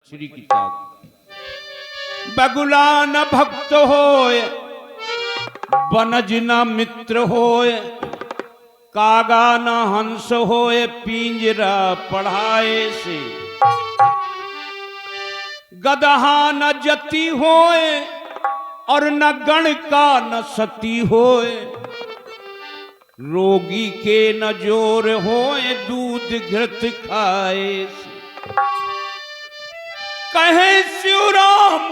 मछली की ताक। बगुला न भक्त होय, बनज न मित्र होय, कागा न हंस होय, पिंजरा पढ़ाए से। गदहा न जति होय, और न गण का न सती होय, रोगी के न जोर होए, दूध घृत खाए से। कहे शिवराम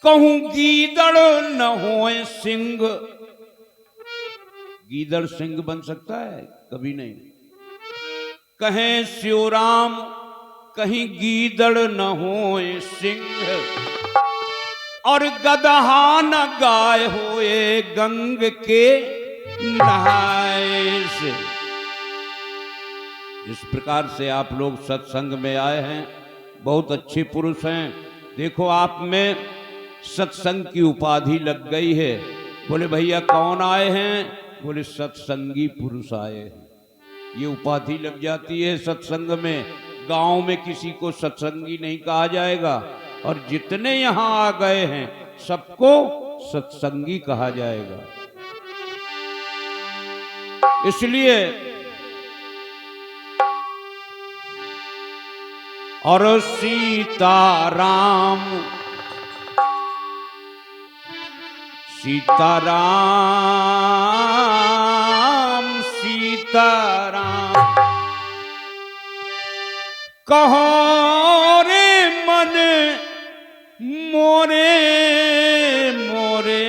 कहूं गीदड़ न होए सिंह। गीदड़ सिंह बन सकता है? कभी नहीं। कहे शिवराम कहीं गीदड़ न होए सिंह, और गदहा न गाय होए गंग के नहाए से। इस प्रकार से आप लोग सत्संग में आए हैं, बहुत अच्छे पुरुष हैं। देखो आप में सत्संग की उपाधि लग गई है। बोले भैया कौन आए हैं? बोले सत्संगी पुरुष आए हैं। ये उपाधि लग जाती है सत्संग में। गांव में किसी को सत्संगी नहीं कहा जाएगा, और जितने यहां आ गए हैं सबको सत्संगी कहा जाएगा। इसलिए और सीताराम सीताराम सीताराम कहो रे मन मोरे मोरे,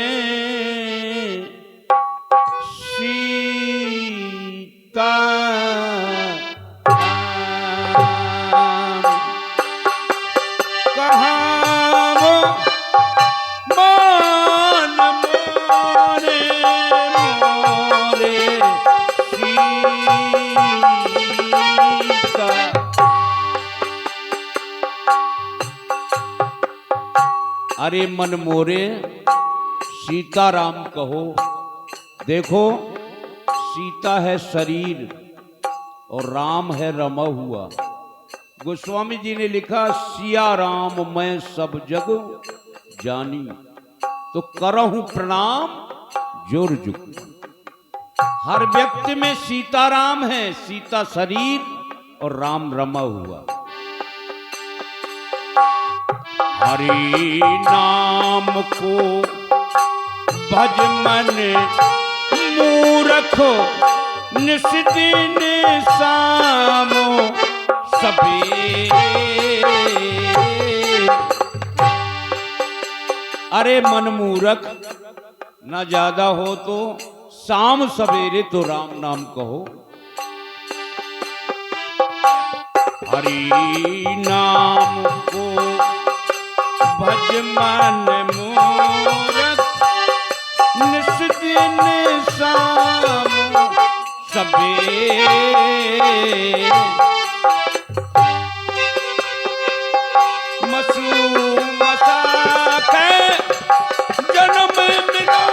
सीता अरे मन मोरे सीताराम कहो। देखो सीता है शरीर और राम है रमा हुआ। गोस्वामी जी ने लिखा सिया राम मैं सब जग जानी, तो करहूं प्रणाम जोर जुग। हर व्यक्ति में सीताराम है, सीता शरीर और राम रमा हुआ। हरि नाम को भज मन मूरख, निस दिन सामो सबेरे। अरे मन मूरख, ना ज्यादा हो तो शाम सवेरे तो राम नाम कहो। हरि नाम को भज मन मूरख, निस दिन शाम सबेरे। मसू मसा के जन्म मिलो,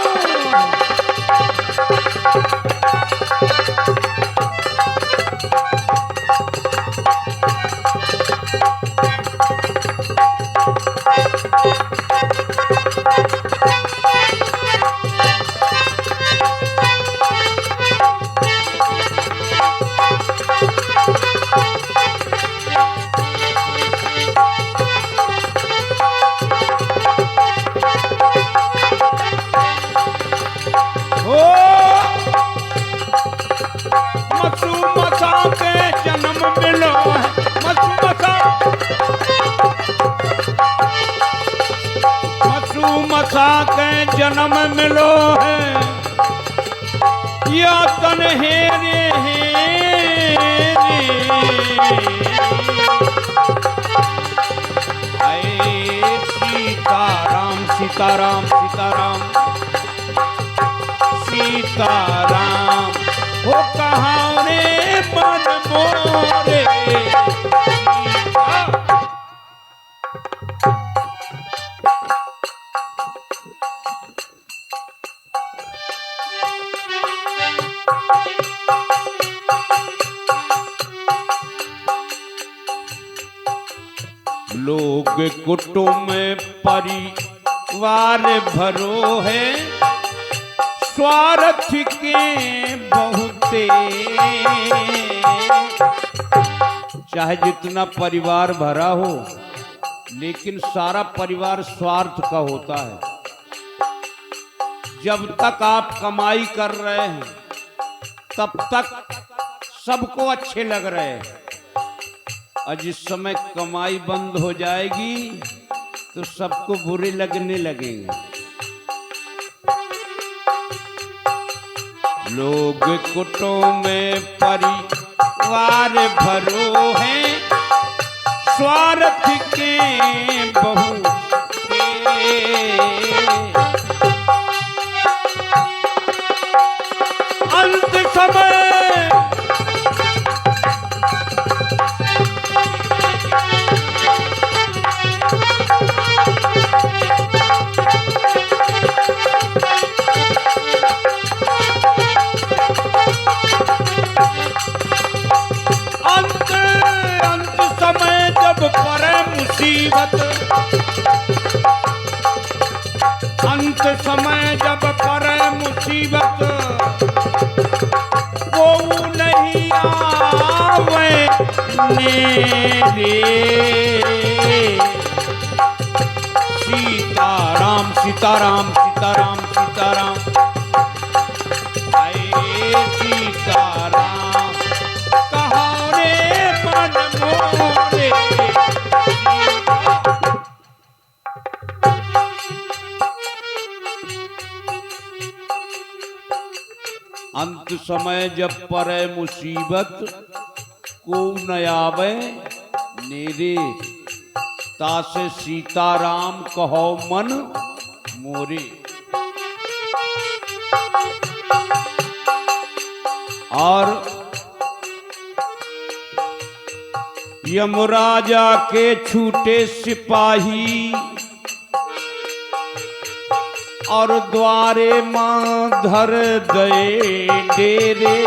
मसा के जन्म मिलो है, या तन हेरे हेरे। आए सीताराम सीताराम सीताराम सीताराम, हो कहाँ रे मन मोरे। लोग कुटुंब परिवार भरो है, स्वार्थ के बहुते। चाहे जितना परिवार भरा हो, लेकिन सारा परिवार स्वार्थ का होता है। जब तक आप कमाई कर रहे हैं तब तक सबको अच्छे लग रहे हैं, और जिस समय कमाई बंद हो जाएगी तो सबको बुरे लगने लगेंगे। लोग कुटुंब परिवार भरो हैं, स्वार्थ के बहुते। अंत समय अंत समय जब पड़े मुसीबत, वो नहीं आवे मेरे। सीताराम सीताराम सीताराम सीताराम, आए सीताराम कहाँ रे मन मोरे। अंत समय जब पड़े मुसीबत, को न आवे नेरे। तासे सीताराम कहो मन मोरे। और यमराजा के छूटे सिपाही, और द्वारे मां धर गए डेरे।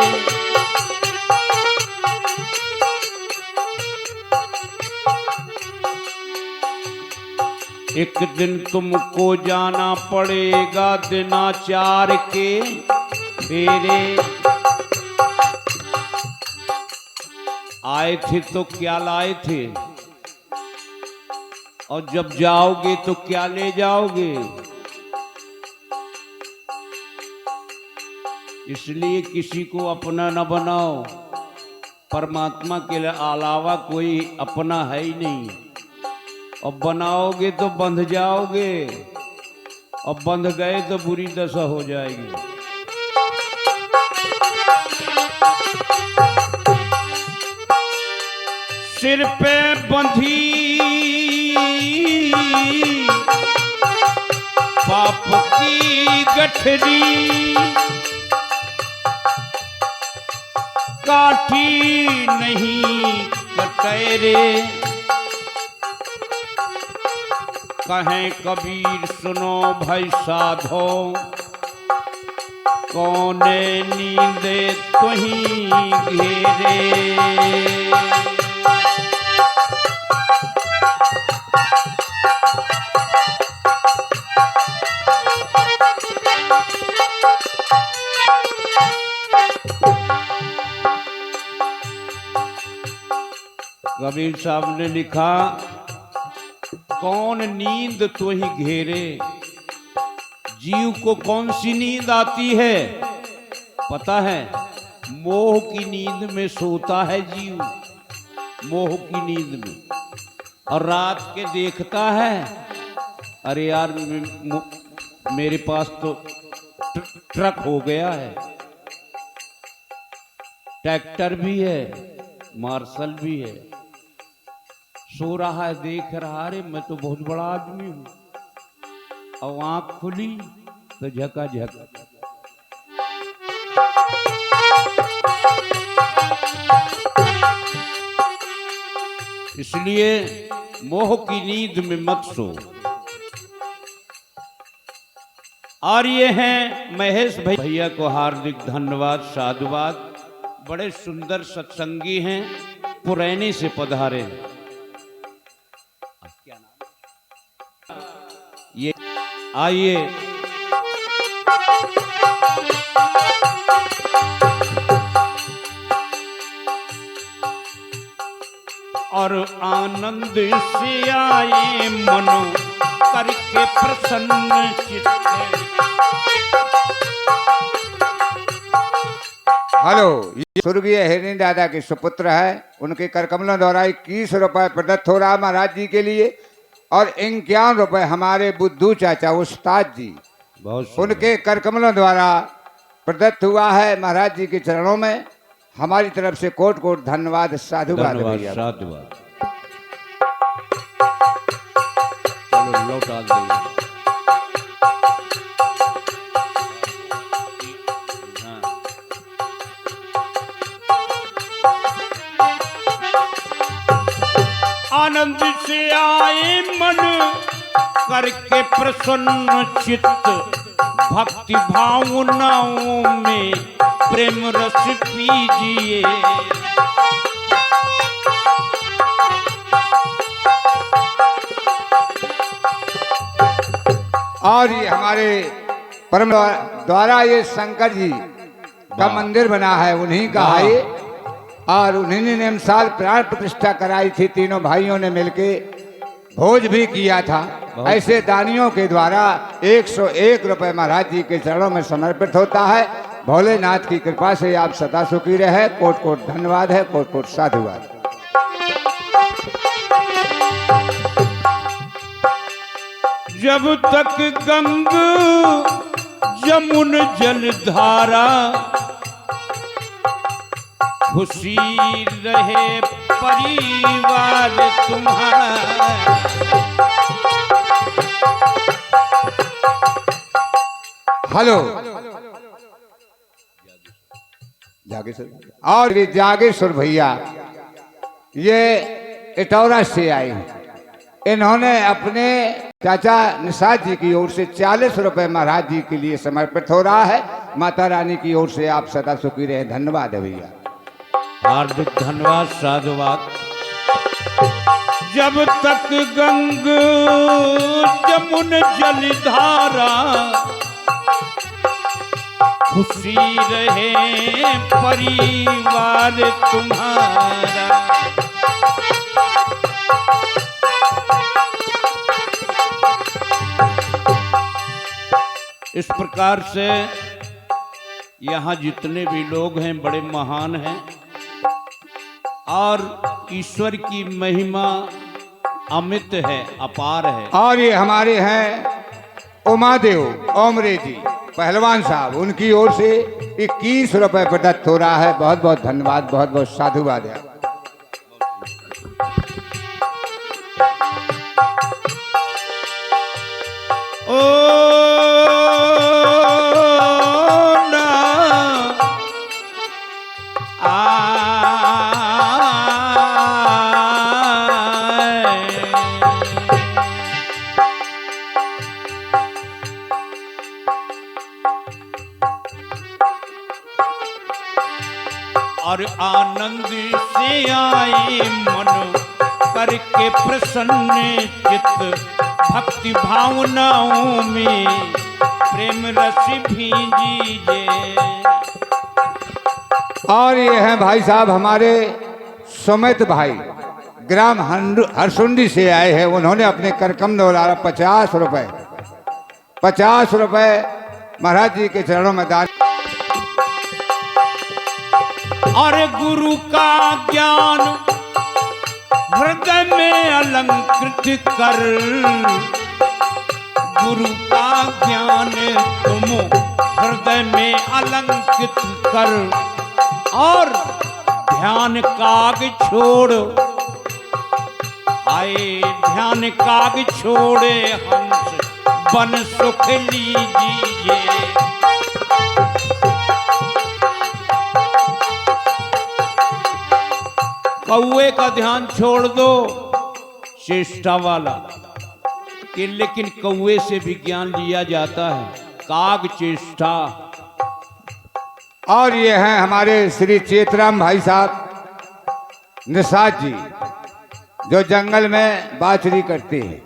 एक दिन तुमको जाना पड़ेगा दिनाचार के फेरे। आए थे तो क्या लाए थे, और जब जाओगे तो क्या ले जाओगे। इसलिए किसी को अपना न बनाओ, परमात्मा के अलावा कोई अपना है ही नहीं। और बनाओगे तो बंध जाओगे, और बंध गए तो बुरी दशा हो जाएगी। सिर पे बंधी पाप की गठरी, काठी नहीं कटे रे। कहें कबीर सुनो भाई साधो, कौने नींदे तुही घेरे। कबीर साहब ने लिखा, कौन नींद तो ही घेरे। जीव को कौन सी नींद आती है पता है? मोह की नींद में सोता है जीव, मोह की नींद में। और रात के देखता है, अरे यार मेरे पास तो ट्रक हो गया है, ट्रैक्टर भी है, मार्शल भी है। सो रहा है, देख रहा, अरे मैं तो बहुत बड़ा आदमी हूं। और आंख खुली तो झकाझक। इसलिए मोह की नींद में मत सो। और ये हैं महेश भैया को हार्दिक धन्यवाद, साधुवाद। बड़े सुंदर सत्संगी हैं, पुरैनी से पधारे। आइए और आनंद से आए मनो करके प्रसन्न चित्त। हेलो, ये स्वर्गीय हिरणी दादा के सुपुत्र है। उनके कर कमलों द्वारा 21 रुपए प्रदत्त हो रहा महाराज जी के लिए और 51 रुपए हमारे बुद्धू चाचा उस्ताद जी उनके कर कमलों द्वारा प्रदत्त हुआ है महाराज जी के चरणों में। हमारी तरफ से कोट कोट धन्यवाद, साधुवाद भैया। साधुवाद। चलो लौटा देंगे। आनंद से आए मन करके प्रसन्न चित्त, भक्ति भावनाओं में प्रेम रस पीजिए। और ये हमारे परम द्वारा ये शंकर जी का मंदिर बना है, उन्हीं का है ये। और उन्हीं ने साल प्राण प्रतिष्ठा कराई थी। तीनों भाइयों ने मिलके भोज भी किया था। ऐसे दानियों के द्वारा 101 रुपए महाराज जी के चरणों में समर्पित होता है। भोलेनाथ की कृपा से आप सदा सुखी रहे। कोट कोट धन्यवाद है, कोट कोट साधुवाद। जब तक गंग जमुन जलधारा, खुशी रहे परिवार तुम्हारा। हेलो, जागेश्वर और ये जागेश्वर भैया ये इटौरा से आए हैं। इन्होंने अपने चाचा निषाद जी की ओर से 40 रुपए महाराज जी के लिए समर्पित हो रहा है। माता रानी की ओर से आप सदा सुखी रहे। धन्यवाद है भैया, हार्दिक धन्यवाद, साधुवाद। जब तक गंग जमुन जलधारा, खुशी रहे परिवार तुम्हारा। इस प्रकार से यहाँ जितने भी लोग हैं बड़े महान हैं और ईश्वर की महिमा अमित है, अपार है। और ये हमारे हैं उमादेव ओमरे जी पहलवान साहब, उनकी ओर से 21 रुपए प्रदत्त हो रहा है। बहुत बहुत धन्यवाद, बहुत बहुत साधुवाद है। और आनंद से आए मन करके प्रसन्न चित्त, भक्ति भावनाओं में प्रेम रस भीजिए। और ये हैं भाई साहब हमारे सुमित भाई, ग्राम हरसुंडी से आए हैं। उन्होंने अपने करकम द्वारा 50 रुपए महाराज जी के चरणों में दान। और गुरु का ज्ञान हृदय में अलंकृत कर, गुरु का ज्ञान तुम हृदय में अलंकृत कर। और ध्यान काग छोड़ आए, ध्यान काग छोड़े हंस बन सुख लीजिए। कौए का ध्यान छोड़ दो चेष्टा वाला कि, लेकिन कौए से भी ज्ञान लिया जाता है, काग चेष्टा। और ये हैं हमारे श्री चेतराम भाई साहब निषाद जी, जो जंगल में बाचरी करते हैं।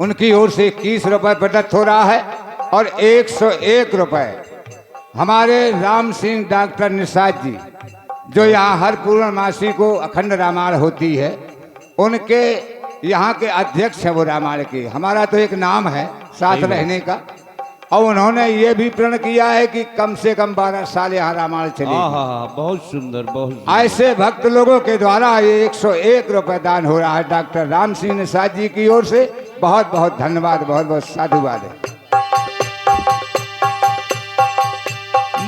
उनकी ओर से 21 रुपये प्रदत्त हो रहा है और 101 रुपये हमारे राम सिंह डॉक्टर निषाद जी, जो यहाँ हर पूर्णमासी को अखंड रामायण होती है, उनके यहाँ के अध्यक्ष हैं वो रामायण के। हमारा तो एक नाम है साथ रहने का, और उन्होंने ये भी प्रण किया है कि कम से कम 12 साल यहाँ रामायण चलेगी। बहुत सुंदर, बहुत सुंदर। ऐसे भक्त लोगों के द्वारा ये 101 रुपये दान हो रहा है डॉक्टर राम सिंह निषाद जी की ओर से। बहुत बहुत धन्यवाद, बहुत बहुत साधुवाद है।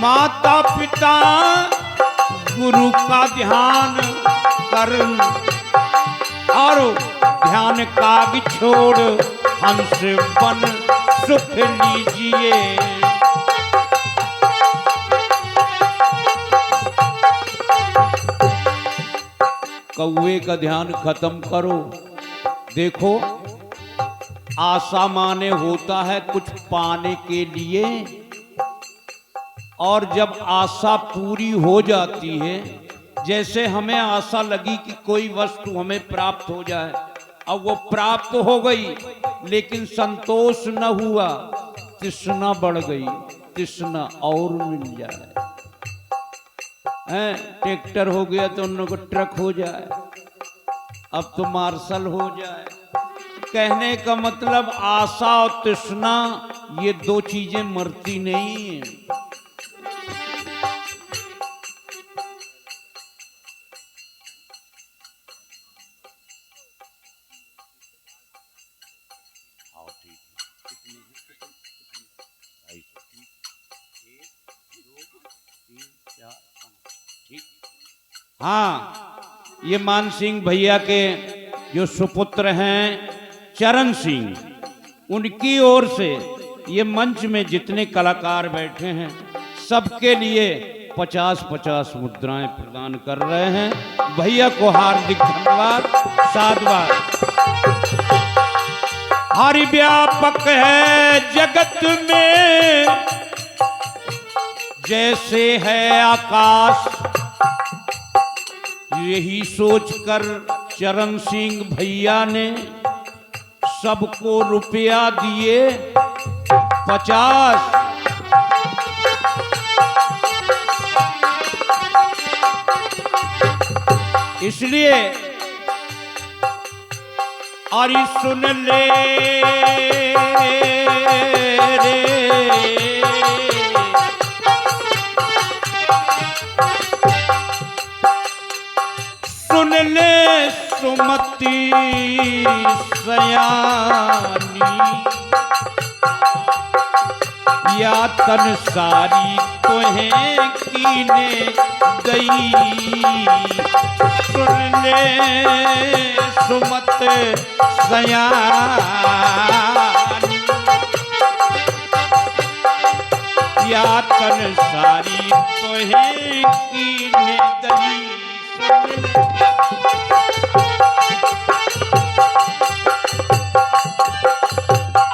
माता पिता गुरु का ध्यान कर और ध्यान काग छोड़ हंस बन सुख लीजिए। कौवे का ध्यान खत्म करो। देखो, आशा माने होता है कुछ पाने के लिए, और जब आशा पूरी हो जाती है, जैसे हमें आशा लगी कि कोई वस्तु हमें प्राप्त हो जाए, अब वो प्राप्त हो गई लेकिन संतोष न हुआ, तृष्णा बढ़ गई, तृष्णा और मिल जाए। ट्रैक्टर हो गया तो उन लोगों को ट्रक हो जाए, अब तो मार्शल हो जाए। कहने का मतलब आशा और तृष्णा ये दो चीजें मरती नहीं है। हाँ, ये मान सिंह भैया के जो सुपुत्र हैं चरण सिंह, उनकी ओर से ये मंच में जितने कलाकार बैठे हैं सबके लिए 50-50 मुद्राएं प्रदान कर रहे हैं। भैया को हार्दिक धन्यवाद, साधुवाद। हरि व्यापक है जगत में जैसे है आकाश, यही सोचकर चरण सिंह भैया ने सबको रुपया दिए 50। इसलिए अरे सुन ले रे, सुन ले सुमति सयानी, या तन सारी तोहें कीने गई। सुन ले सुमत सयानी, या तन सारी तोहें कीने गई।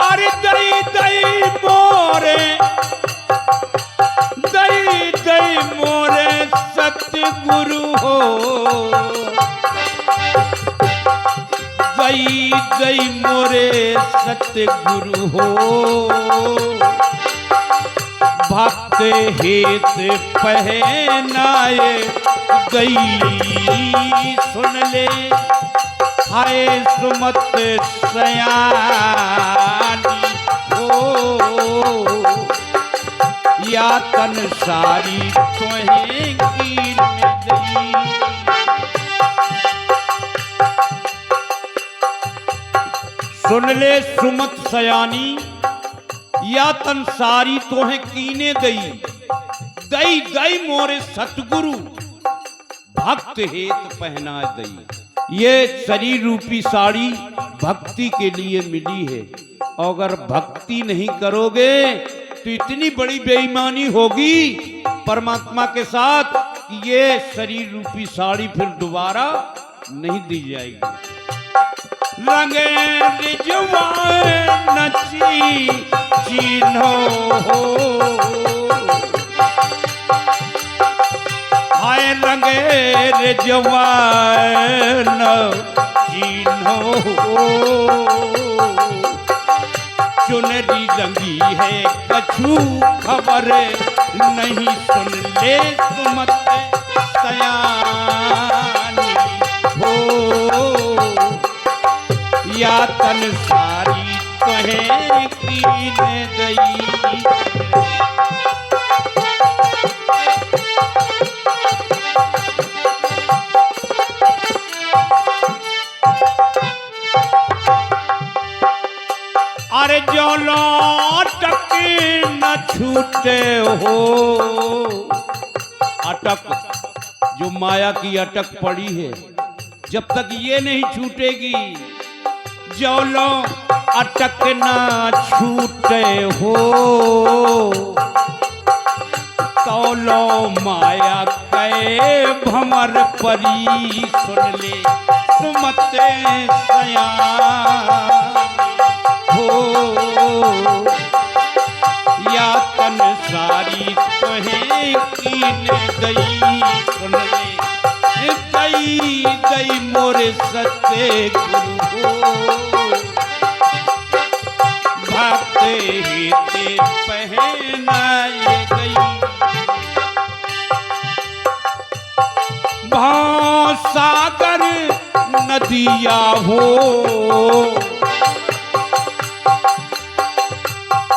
अरे दई दई मोरे, दई दई मोरे सतगुरु हो, दई दई मोरे सतगुरु हो, भक्त हित पहनाए गई। सुन ले हाय सुमत सयानी हो, या तन सारी तोहें कीन गई। सुन ले सुमत सयानी, या तन सारी तोहें कीने दई। दई दई मोरे सतगुरु, भक्त हेत पहना दई। ये शरीर रूपी साड़ी भक्ति के लिए मिली है, और अगर भक्ति नहीं करोगे तो इतनी बड़ी बेईमानी होगी परमात्मा के साथ कि ये शरीर रूपी साड़ी फिर दोबारा नहीं दी जाएगी। रंगे रिजवाए नची चीनो हो, हाय रंगे रिजवाए न चीनो हो, चुनरी रंगी है कछु खबर नहीं सुन ले सुमत सयानी हो या तन सारी कहे कीने गई। अरे जो लौटक न छूटे हो, अटक जो माया की अटक पड़ी है जब तक ये नहीं छूटेगी, जो लो अटक न छूटे हो तो लो माया कै भंवर परी सुन ले सुमत सया हो या तन सारी तोहे कीने गई सुन ले गई गई मोरे सत्य गुरु हो भागते ही ते पहनाए गई। भासागर नदिया हो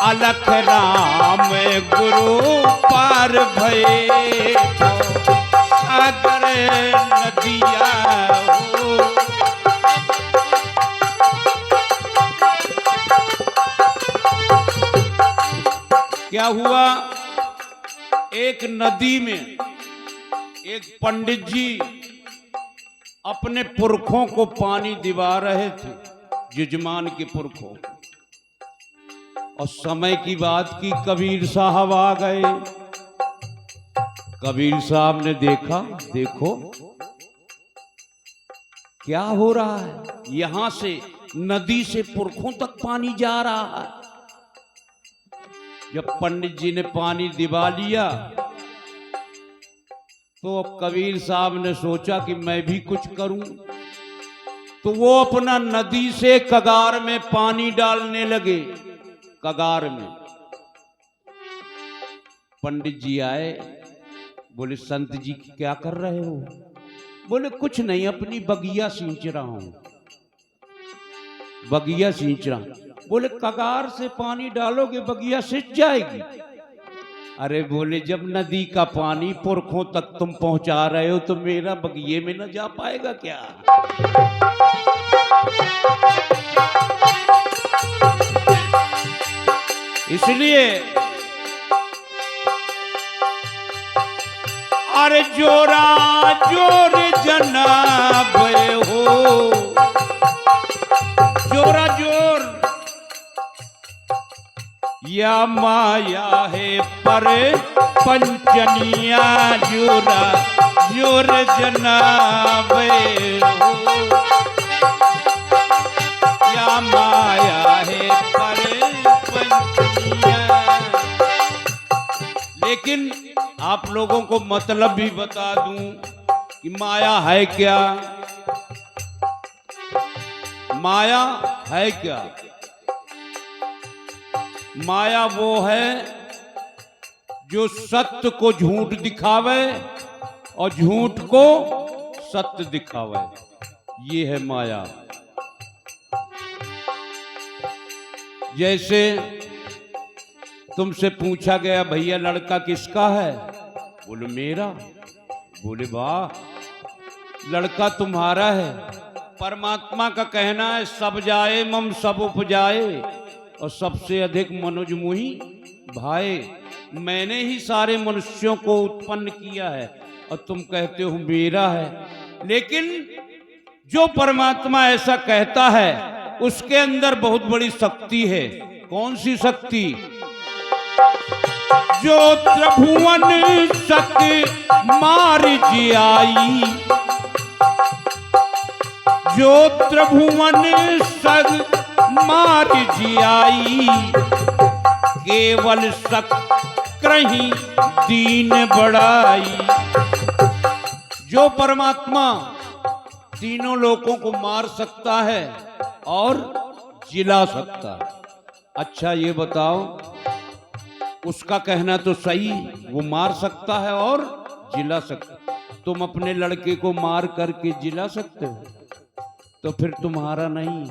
अलख राम गुरु पार भये सागर नदिया हो। क्या हुआ, एक नदी में एक पंडित जी अपने पुरखों को पानी दिवा रहे थे, यजमान के पुरखों, और समय की बात की कबीर साहब आ गए। कबीर साहब ने देखा, देखो क्या हो रहा है, यहां से नदी से पुरखों तक पानी जा रहा है। जब पंडित जी ने पानी दिवा लिया तो कबीर साहब ने सोचा कि मैं भी कुछ करूं, तो वो अपना नदी से कगार में पानी डालने लगे। कगार में पंडित जी आए, बोले संत जी क्या कर रहे हो? बोले कुछ नहीं, अपनी बगिया सींच रहा हूं, बगिया सींच रहा हूं। बोले कगार से पानी डालोगे बगिया सिंच जाएगी? अरे बोले जब नदी का पानी पुरखों तक तुम पहुंचा रहे हो तो मेरा बगिये में न जा पाएगा क्या? इसलिए अरे जोरा जोर जनाब हो, जोरा जोर या माया है पर पंचनिया जोरा जोर जनाब हो, या माया है पर पंचनिया। लेकिन आप लोगों को मतलब भी बता दूं कि माया है क्या। माया है क्या? माया वो है जो सत्य को झूठ दिखावे और झूठ को सत्य दिखावे, ये है माया। जैसे तुमसे पूछा गया भैया लड़का किसका है? बोले मेरा। बोले वाह, लड़का तुम्हारा है। परमात्मा का कहना है सब जाए मम सब उपजाए और सबसे अधिक मनोज मुहि भाई। मैंने ही सारे मनुष्यों को उत्पन्न किया है और तुम कहते हो मेरा है। लेकिन जो परमात्मा ऐसा कहता है उसके अंदर बहुत बड़ी शक्ति है। कौन सी शक्ति? जो त्रिभुवन सक मार जियाई, जो त्रिभुवन सक मार जियाई, केवल शक्र दीन बढ़ाई। जो परमात्मा तीनों लोकों को मार सकता है और जिला सकता है, अच्छा ये बताओ, उसका कहना तो सही, वो मार सकता है और जिला सकता है। तुम अपने लड़के को मार करके जिला सकते हो, तो फिर तुम्हारा नहीं।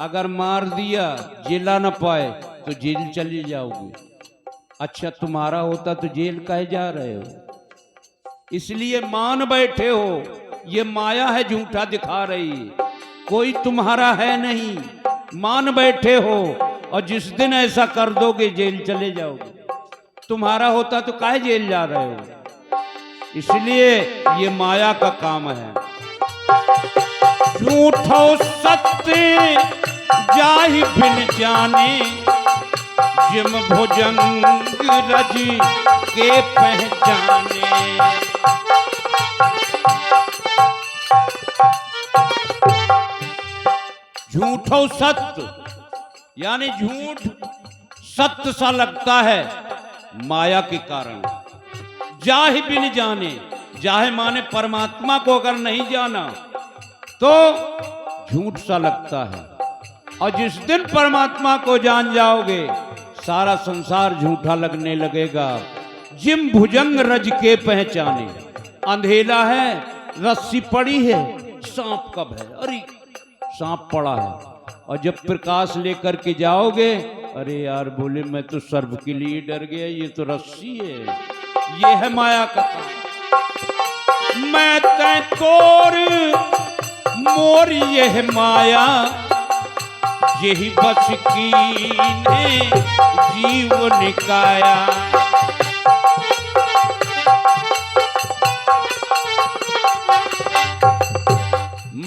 अगर मार दिया जिला न पाए तो जेल चले जाओगे। अच्छा तुम्हारा होता तो जेल काहे जा रहे हो? इसलिए मान बैठे हो, ये माया है झूठा दिखा रही है, कोई तुम्हारा है नहीं, मान बैठे हो। और जिस दिन ऐसा कर दोगे जेल चले जाओगे। तुम्हारा होता तो काहे जेल जा रहे हो? इसलिए ये माया का काम है। झूठो सत्य जाहि बिन जाने, जिम भुजंग रज के पहचाने। झूठो सत्य यानी झूठ सत्य सा लगता है माया के कारण। जाहि बिन जाने, जाहे माने परमात्मा को अगर नहीं जाना तो झूठ सा लगता है। और जिस दिन परमात्मा को जान जाओगे सारा संसार झूठा लगने लगेगा। जिम भुजंग रज के पहचाने, अंधेला है, रस्सी पड़ी है, सांप कब है? अरे सांप पड़ा है। और जब प्रकाश लेकर के जाओगे, अरे यार बोले मैं तो सर्प के लिए डर गया, ये तो रस्सी है। ये है माया का काम। मैं तै तोर मोर यह माया, यही बस की ने जीव निकाया।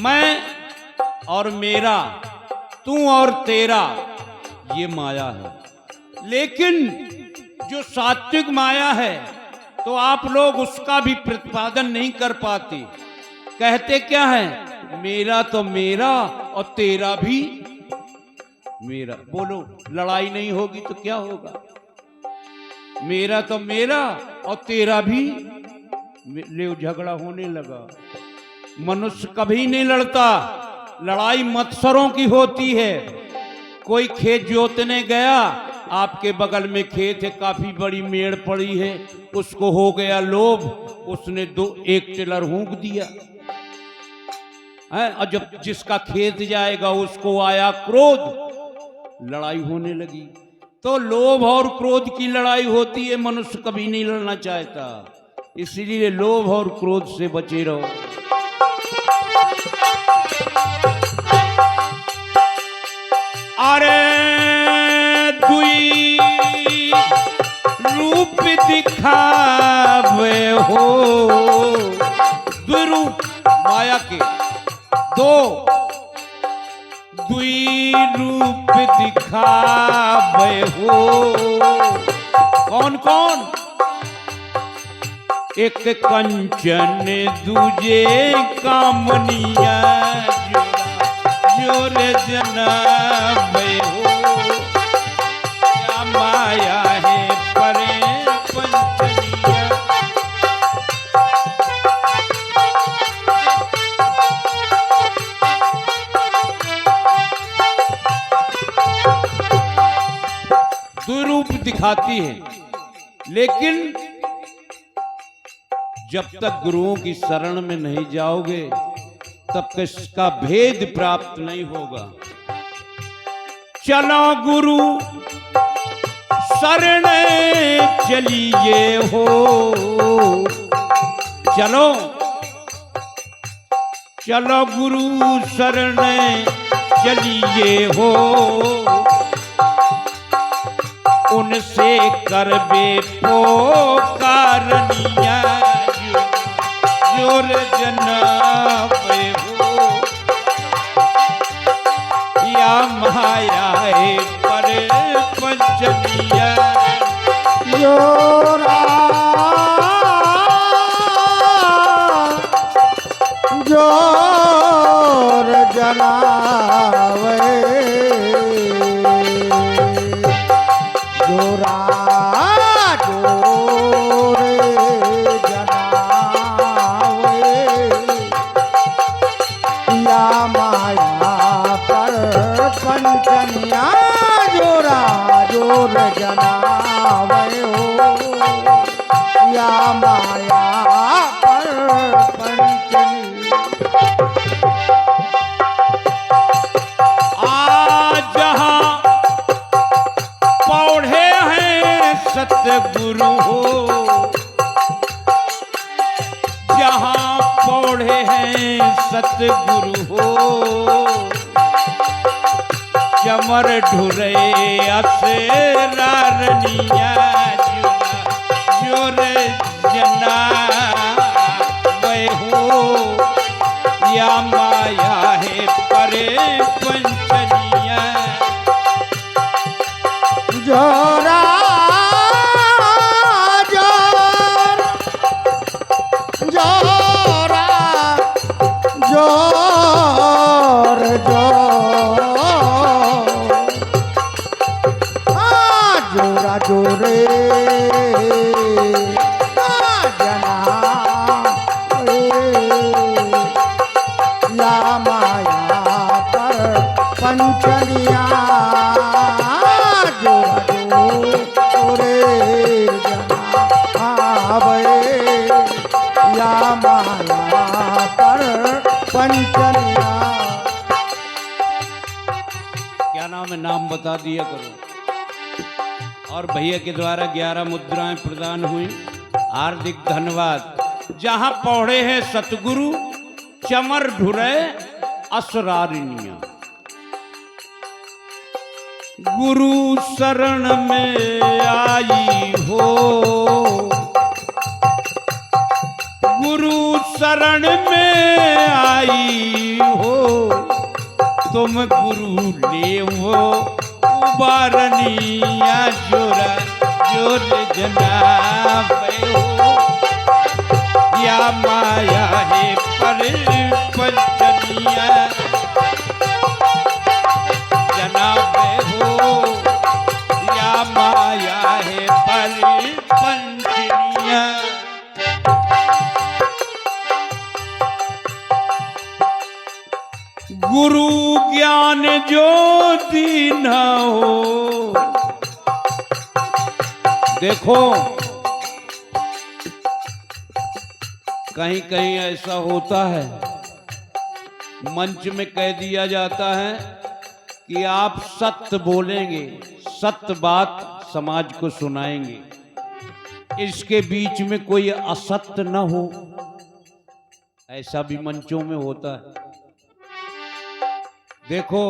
मैं और मेरा, तू और तेरा, ये माया है। लेकिन जो सात्विक माया है तो आप लोग उसका भी प्रतिपादन नहीं कर पाते। कहते क्या है? मेरा तो मेरा और तेरा भी मेरा। बोलो लड़ाई नहीं होगी तो क्या होगा? मेरा तो मेरा और तेरा भी, ले झगड़ा होने लगा। मनुष्य कभी नहीं लड़ता, लड़ाई मत्सरों की होती है। कोई खेत जोतने गया, आपके बगल में खेत है, काफी बड़ी मेड़ पड़ी है, उसको हो गया लोभ, उसने एक टिलर हूंक दिया है। और जब जिसका खेत जाएगा उसको आया क्रोध, लड़ाई होने लगी। तो लोभ और क्रोध की लड़ाई होती है, मनुष्य कभी नहीं लड़ना चाहता। इसलिए लोभ और क्रोध से बचे रहो। अरे दुई रूप दिखावे हो, द्विरूप माया के दो, दुई रूप दिखावे हो। कौन कौन? एक कंचन दूजे कामनिया, जोर जनावे हो। क्या माया है परे पंचनिया। दुरूप दिखाती है, लेकिन जब तक गुरुओं की शरण में नहीं जाओगे तब तक इसका भेद प्राप्त नहीं होगा। चलो गुरु शरण चलिए हो, चलो चलो गुरु शरण चलिए हो। उनसे करबे पोकारनिया, जोर जनावे हो। या माया है पर पंचनिया, जोरा जोर जनावे, जोरा जोर जनावे। या माया पर पंचनिया जोरा जोर जनावे हो या माया पर पंचनी। आज जहाँ पौधे हैं सतगुरु हो, जहाँ पौधे हैं सतगुरु हो, चमर ढुरे असरारनिया जोर जना वह हो या माया है परे पंचनिया। जोरा जोर जोरा जोर जोर जोरा जोरे जना या माया पर पंचनिया जोरा जोरे जना या माया पर पंचनिया। क्या नाम है, नाम बता दिया करो। और भैया के द्वारा 11 मुद्राएं प्रदान हुई, हार्दिक धन्यवाद। जहां पौड़े हैं सतगुरु, चमर ढुरे असरारिनिया। गुरु शरण में आई हो, गुरु शरण में आई हो, तुम गुरु लेवो उबारनिया जोरा जोर जनाब हो या माया है पर पंचनिया जनाब हो या माया है पर पंचनिया। गुरु ज्ञान ज्योति न हो। देखो कहीं कहीं ऐसा होता है, मंच में कह दिया जाता है कि आप सत्य बोलेंगे, सत्य बात समाज को सुनाएंगे, इसके बीच में कोई असत्य न हो। ऐसा भी मंचों में होता है। देखो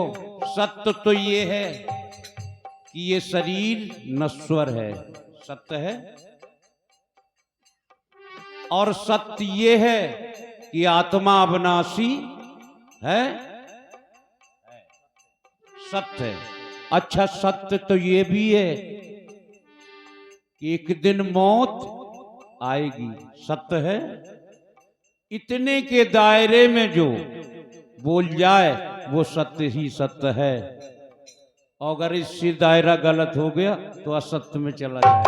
सत्य तो ये है कि ये शरीर नश्वर है, सत्य है। और सत्य ये है कि आत्मा अविनाशी है, सत्य है। अच्छा सत्य तो ये भी है कि एक दिन मौत आएगी, सत्य है। इतने के दायरे में जो बोल जाए वो सत्य ही सत्य है। अगर इससे दायरा गलत हो गया तो असत्य में चला जाए।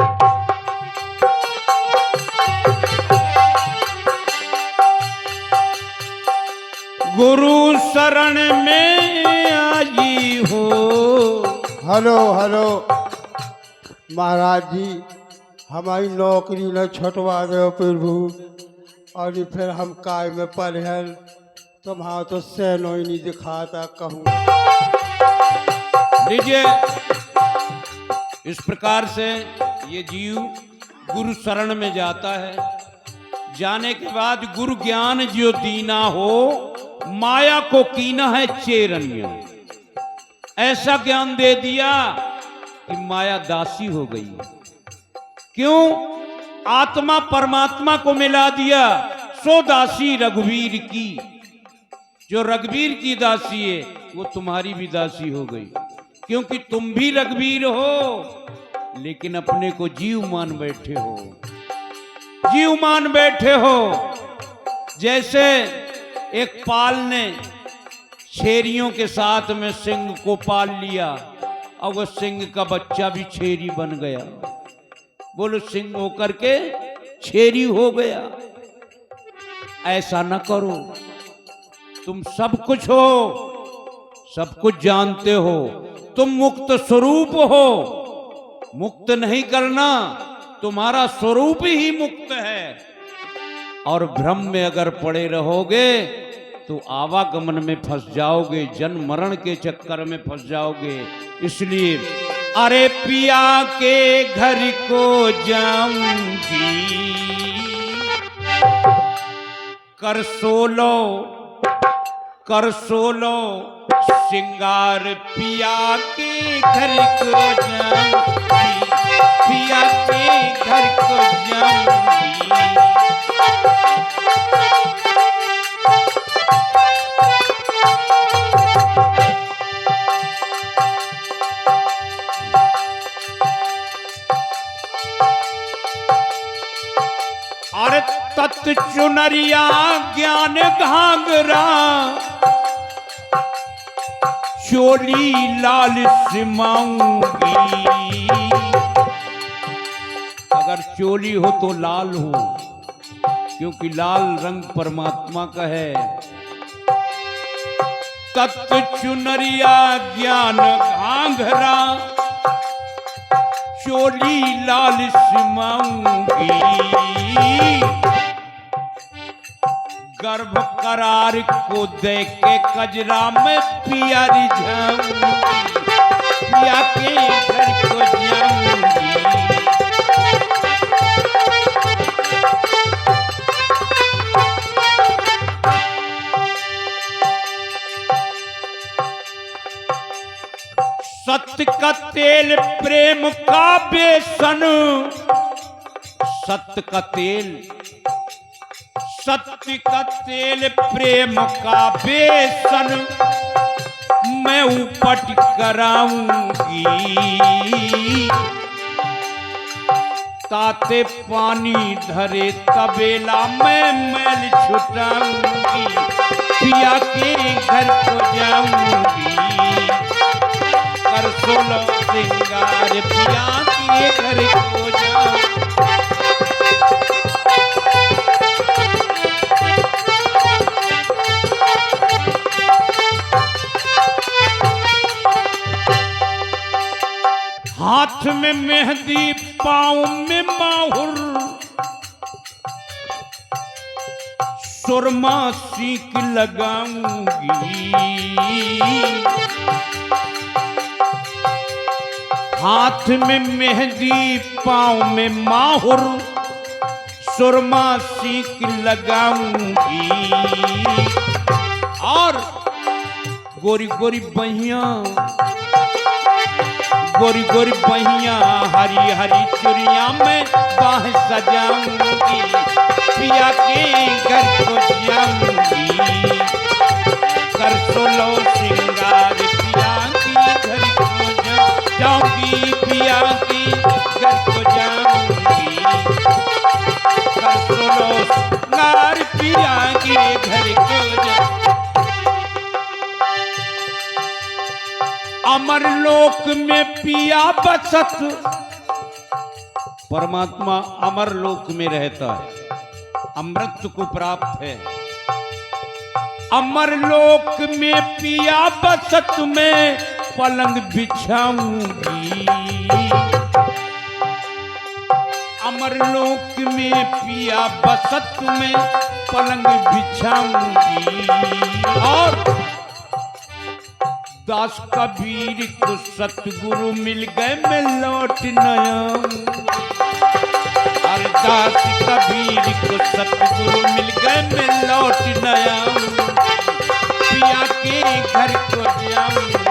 गुरु शरण में आई हो। हेलो हेलो महाराज जी, हमारी नौकरी न छुटवा दो प्रभु, और फिर हम काय में पढ़ल, तुम्हारा तो सहनो ही नहीं दिखाता कहूँ। लीजिए इस प्रकार से ये जीव गुरु शरण में जाता है, जाने के बाद गुरु ज्ञान जो दीना हो, माया को कीना है चेरनिया। ऐसा ज्ञान दे दिया कि माया दासी हो गई। क्यों? आत्मा परमात्मा को मिला दिया। सो दासी रघुवीर की, जो रघुवीर की दासी है वो तुम्हारी भी दासी हो गई, क्योंकि तुम भी रघुवीर हो लेकिन अपने को जीव मान बैठे हो, जीव मान बैठे हो। जैसे एक पाल ने छेरियों के साथ में सिंह को पाल लिया और वो सिंह का बच्चा भी छेरी बन गया। बोलो सिंह होकर के छेरी हो गया। ऐसा न करो, तुम सब कुछ हो, सब कुछ जानते हो, तुम मुक्त स्वरूप हो। मुक्त नहीं करना, तुम्हारा स्वरूप ही मुक्त है। और भ्रम में अगर पड़े रहोगे तो आवागमन में फंस जाओगे, जन्म मरण के चक्कर में फंस जाओगे। इसलिए अरे पिया के घर को जाऊंगी, कर सोलो सिंगार, पिया के घर को जाऊंगी, पिया के घर को जाऊंगी। अरे तत् चुनरिया ज्ञान घाघरा, चोली लाल सिमाऊंगी। अगर चोली हो तो लाल हो, क्योंकि लाल रंग परमात्मा का है। तत् चुनरिया ज्ञान घाघरा, चोली लाल सिमाऊंगी। गर्भ करार को देख के कजरा में पिया रिझाऊंगी, पिया के घर को जाऊंगी। सत्य का तेल प्रेम का बेसन, सत्य का तेल, सत्य का तेल प्रेम का बेसन, मैं उपट कराऊंगी। ताते पानी धरे तबेला में मैल छुटाऊंगी, पिया के घर को जाऊंगी। कर सोलो सिंगार, पिया के घर को जाऊंगी। हाथ में मेहंदी, पाँव में माहुर, सुरमा सीख लगाऊंगी। हाथ में मेहंदी, पाँव में माहुर, सुरमा सीख लगाऊंगी। और गोरी गोरी बहिया, गोरी गोरी बहिया, हरी हरी चुरिया में बाह सजाऊंगी, पिया के घर को जाऊंगी। कर सोलो सिंगार, पिया के घर को जाऊंगी, पिया के घर को जाऊंगी। कर सोलो सिंगार, पिया के घर को जाऊंगी। अमरलोक में पिया बसत, परमात्मा अमरलोक में रहता है, अमृत को प्राप्त है। अमरलोक में पिया बसत में पलंग बिछाऊंगी। अमरलोक में पिया बसत में पलंग बिछाऊंगी। और दास कबीर को सतगुरु मिल गए, मैं लौट नया। और दास कबीर को सतगुरु मिल गए, मैं लौट नया। पिया के घर को जाऊंगी।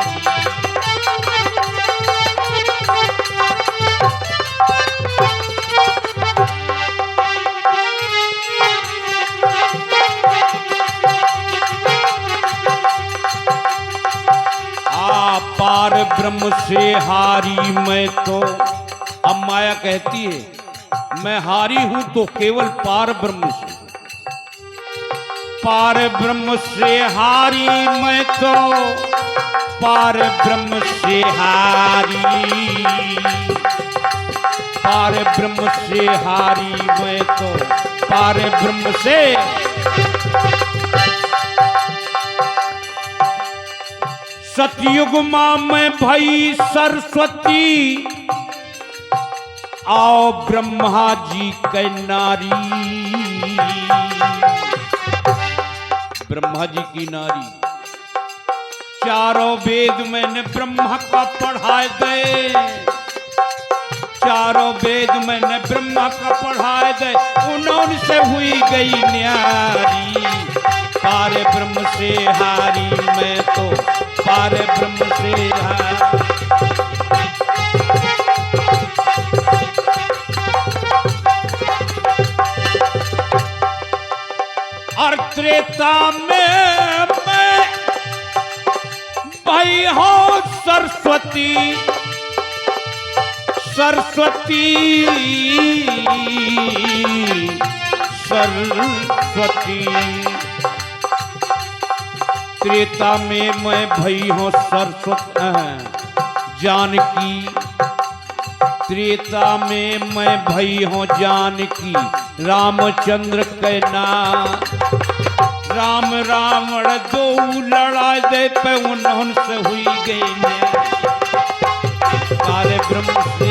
पार ब्रह्म से हारी मैं तो, अब माया कहती है मैं हारी हूं तो केवल पार ब्रह्म से। पार ब्रह्म से हारी मैं तो, पार ब्रह्म से हारी। पार ब्रह्म से हारी मैं तो, पार ब्रह्म से सतयुग मां में भई सरस्वती, आओ ब्रह्मा जी कै नारी। ब्रह्मा जी की नारी, चारों वेद मैंने ब्रह्मा का पढ़ाए गए, चारों वेद मैंने ब्रह्मा का पढ़ाए गए, उन्होंने हुई गई न्यारी। पारे ब्रह्म से हारी मैं तो, पारे ब्रह्म से हारी। और त्रेता में मैं भाई हो सरस्वती, सरस्वती सरस्वती। त्रेता में मैं भई हूँ सरस्वती जानकी, त्रेता में मैं भई हूँ जानकी। रामचंद्र के नाम, राम रावण दो लड़ा दे पे उन्होंने हुई गई सारे ब्रह्म से।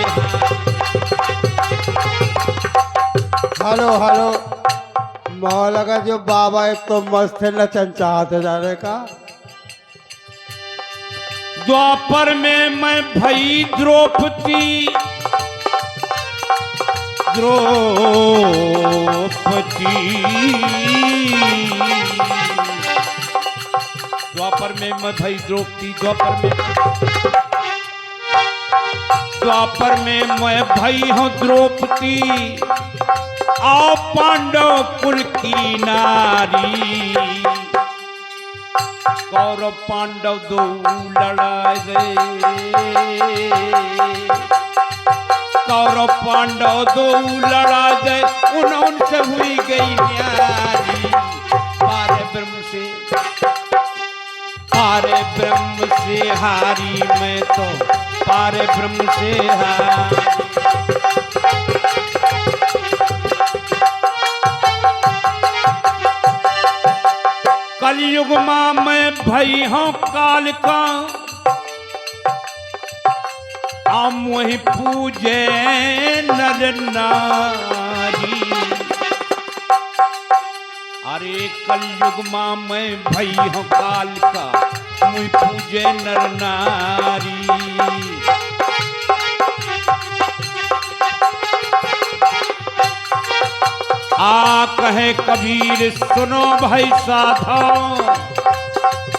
हेलो हेलो, मौला का जो बाबा एक तो मस्त है, नचन चाहते जाने का। द्वापर में मैं भई द्रौपदी, द्रौपदी। द्वापर में मैं भई द्रौपदी, द्वापर में मैं भई हूँ द्रौपदी, आओ पांडव कुल की नारी। कौरव पांडव दो लड़ा गए, कौरव पांडव दो लड़ा गए, उन्होंने हुई गई न्यारी। पारे ब्रह्म से, पारे ब्रह्म से हारी मैं तो, पारे ब्रह्म से हारी। कलयुग मां मैं भई हूँ काल का, हम वही पूजे नर नारी। अरे कलयुग मां मैं भई हूँ काल का, मुझ पूजे नर नारी। आ कहे कबीर सुनो भाई साधो,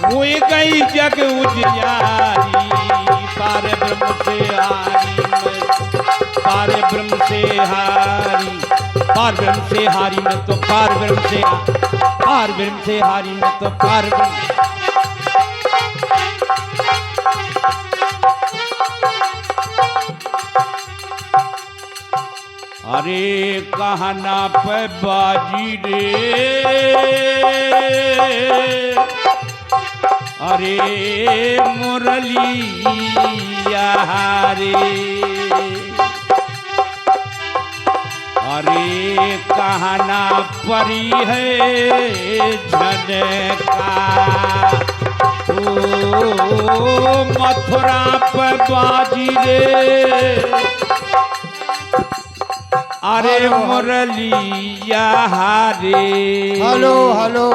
हुई गई जग उजियारी। पारे ब्रह्म से हारी मैं, पारे ब्रह्म से हारी, पार ब्रह्म से हारी मैं तो, पार ब्रह्म से, पार ब्रह्म से हारी मैं तो, पार ब्रह्म। अरे कहना पे बाजी रे, अरे मुरलिया रे, अरे कहना परी है झनका। ओ मथुरा पे बाजी रे, अरे मुरलिया रे। हेलो हेलो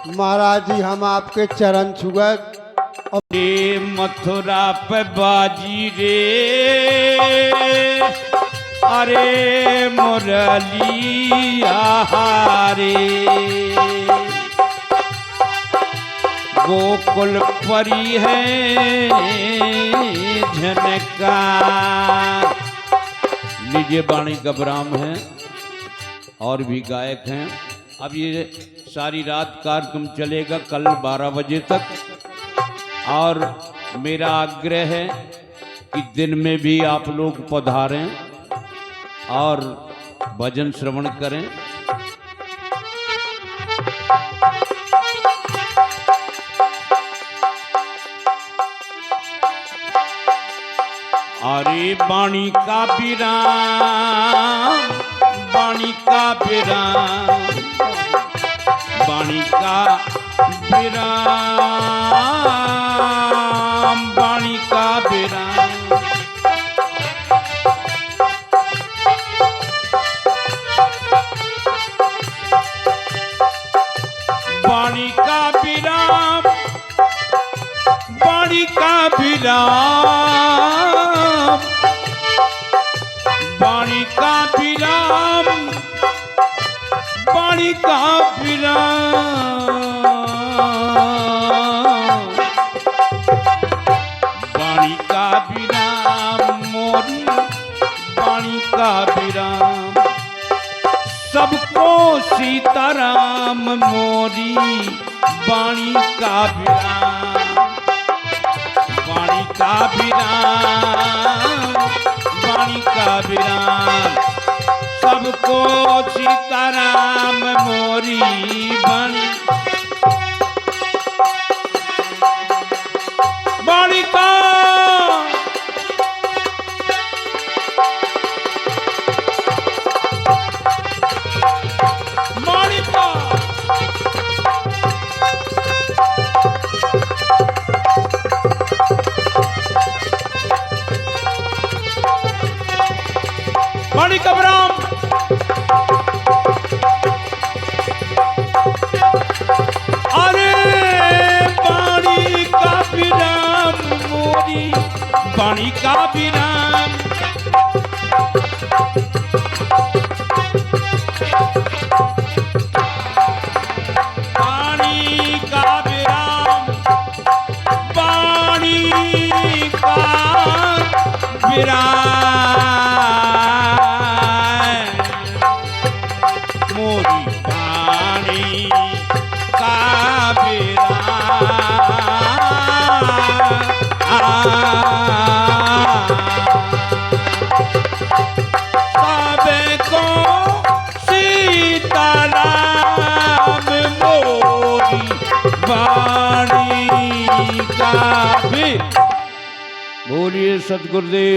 महाराज जी, हम आपके चरण छुए। अरे मथुरा पे बाजी रे, अरे मुरलिया रे। गोकुल परी है झनका। लीजिए वाणी गबराम हैं और भी गायक हैं। अब ये सारी रात कार्यक्रम चलेगा कल 12 बजे तक, और मेरा आग्रह है कि दिन में भी आप लोग पधारें और भजन श्रवण करें। अरे वाणी का विराम, वाणी का विराम, वाणी का विराम। वाणी का विराम। वाणी का विराम, वाणी का विराम, वाणी का विराम, वाणी का विराम, वाणी का विराम मोरी वाणी का विराम। सबको सीताराम मोरी वाणी का विराम, वाणी का विराम, वाणी का विराम। सबको सीताराम मोरी वाणी, वाणी का वाणी का विराम। अरे वाणी का विराम मोरी वाणी का विराम। वाणी का विराम, वाणी का विराम। मोरी वाणी का सबको सीताराम मोरी वाणी का भी। बोलिए सतगुरुदेव।